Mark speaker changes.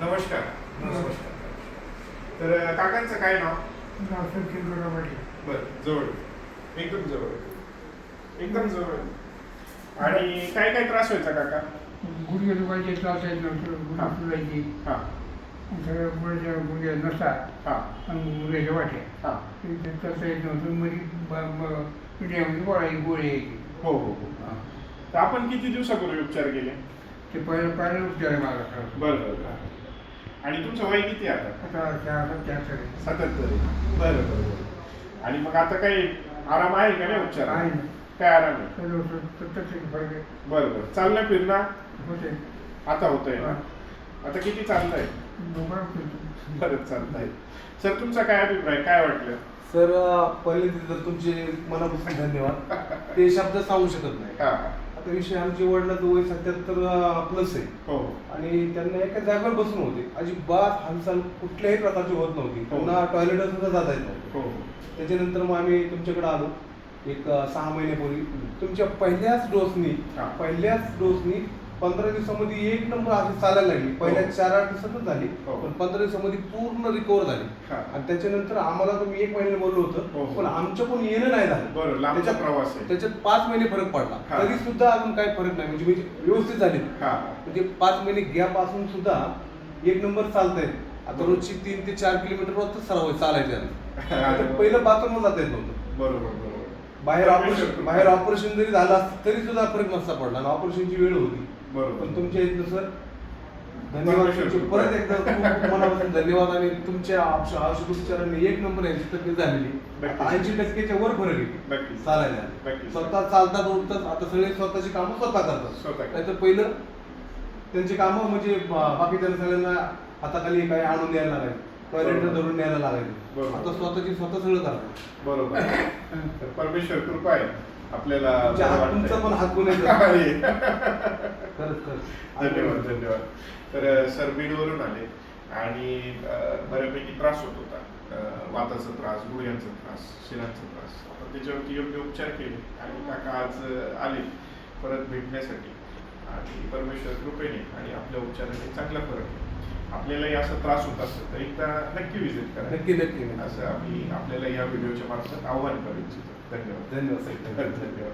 Speaker 1: नमस्कार.
Speaker 2: नमस्कार.
Speaker 1: तर काकांचं काय नाव?
Speaker 2: नाशिक किल्लोरावाडी.
Speaker 1: बरं, जवळ, एकदम जवळ, एकदम जवळ. आणि काय काय त्रास व्हायचा काका?
Speaker 2: गुडघे दुखायचे, चालता येत नव्हतं,
Speaker 1: हा.
Speaker 2: गुडघे सुजायची,
Speaker 1: हां
Speaker 2: सगळ्या गुडघ्या नसा
Speaker 1: हां
Speaker 2: आणि गुडघ्याच्या वाट्या
Speaker 1: हां.
Speaker 2: ते चालता येत नव्हतं. मध्ये पिढ्यामध्ये गोळ्या गोळे यायची.
Speaker 1: हो हो हो. तर आपण किती दिवसापूर्वी उपचार केले?
Speaker 2: ते पहिलं उपचार आहे माझा खरं.
Speaker 1: बरं बरं बरं. आणि तुमचं वय किती आहे आता?
Speaker 2: आता 74 आहे.
Speaker 1: 77. बरं बरं बरं. आणि मग आता काही आराम आहे का नाही उपचार?
Speaker 2: आहे ना.
Speaker 1: काय आराम आहे?
Speaker 2: सर्व 70% फरक आहे.
Speaker 1: बरं बरं. चालणं फिरणं
Speaker 2: होते.
Speaker 1: आता होतंय ना? आता किती चालतंय?
Speaker 2: बरं होतं.
Speaker 1: बरं चालतंय. सर, तुमचा काय अभिप्राय, काय वाटलं?
Speaker 3: सर, पहिले तर तुमचे मनापासून धन्यवाद. ते शब्द सांगू शकत नाही.
Speaker 1: हां.
Speaker 3: आता विषय आमचे वडिलांचं वय 77 प्लस आहे
Speaker 1: हो
Speaker 3: आणि त्यांना एका जागेवर बसून होते. अजिबात हालचाल कुठल्याही प्रकारची होत नव्हती. त्यांना टॉयलेटला सुद्धा जाता येत नव्हतं.
Speaker 1: हो.
Speaker 3: त्याच्यानंतर मग आम्ही तुमच्याकडे आलो एक 6 महिन्यापूर्वी. तुमच्या पहिल्याच डोसनी 15 दिवसामध्ये 1 नंबर अशी चालायला लागली. पहिल्या 4-8 दिवसातच झाली,
Speaker 1: हो.
Speaker 3: पण 15 दिवसामध्ये पूर्ण रिकवर झाली.
Speaker 1: हां.
Speaker 3: आणि त्याच्यानंतर आम्हाला तुम्ही 1 महिन्याने बोललो
Speaker 1: हो,
Speaker 3: होतं,
Speaker 1: हो.
Speaker 3: पण आमच्या पण येणं नाही झालं.
Speaker 1: बरं, लांबचा
Speaker 3: त्याच्यात-
Speaker 1: प्रवास आहे.
Speaker 3: त्याच्यात 5 महिने फरक पडला.
Speaker 1: हां.
Speaker 3: तरी सुद्धा अजून काही फरक नाही, म्हणजे व्यवस्थित झाली.
Speaker 1: हां.
Speaker 3: म्हणजे 5 महिने गॅप असून सुद्धा 1 नंबर चालतंय. आता
Speaker 1: बरोबर.
Speaker 3: रोजची 3 ते 4 किलोमीटर रोजच सराव आहे चालायचं.
Speaker 1: अरे.
Speaker 3: पहिलं बाथरूमला जाता येत नव्हतं.
Speaker 1: बरोबर बरोबर.
Speaker 3: बाहेर ऑपरेशन जरी झालं असतं तरी सुद्धा फरक नसता पडला आणि ऑपरेशनची वेळ होती.
Speaker 1: बरोबर.
Speaker 3: पण तुमच्या इथलं सर धन्यवाद. तुमचे परत एकदा खूप मनापासून धन्यवाद. आणि तुमच्या औषध उपचारांनी 1 नंबर यांची तब्येत झालेली.
Speaker 1: नक्की.
Speaker 3: 80%च्या वर फरक आहे
Speaker 1: नक्की.
Speaker 3: चालायला.
Speaker 1: नक्की.
Speaker 3: स्वतः चालतात, उठतात. आता सगळे स्वतःची कामं स्वतः करतात.
Speaker 1: स्वतः.
Speaker 3: नाहीतर पहिलं त्यांची कामं म्हणजे बाकीच्या सगळ्यांना हाताखाली काही आणून द्यायला लागायचं, टॉयलेटला धरून न्यायला लागायचं.
Speaker 1: बरोबर.
Speaker 3: आता स्वतःची स्वतः सगळं करतात.
Speaker 1: बरोबर. तर परमेश्वर कृपा आहे आपल्याला.
Speaker 3: तुमच्या हात, तुमचा पण हात गुन्हे
Speaker 1: आहे.
Speaker 3: खरंच
Speaker 1: धन्यवाद धन्यवाद. तर सर बीडवरून आले आणि बऱ्यापैकी त्रास होत होता. वाताचा त्रास, गुडघ्यांचा त्रास, शिरांचा त्रास. आपण त्याच्यावरती योग्य उपचार केले आणि काका आज आले परत भेटण्यासाठी. आणि परमेश्वर कृपेने आणि आपल्या उपचाराने चांगला फरक आहे. आपल्यालाही असा त्रास होत असेल तर एकदा नक्की व्हिजिट करा.
Speaker 3: नक्की नक्की
Speaker 1: असं आम्ही आपल्याला या व्हिडिओच्या मार्फत आव्हान करू इच्छितो. धन्यवाद.
Speaker 3: धन्यवाद.
Speaker 1: धन्यवाद.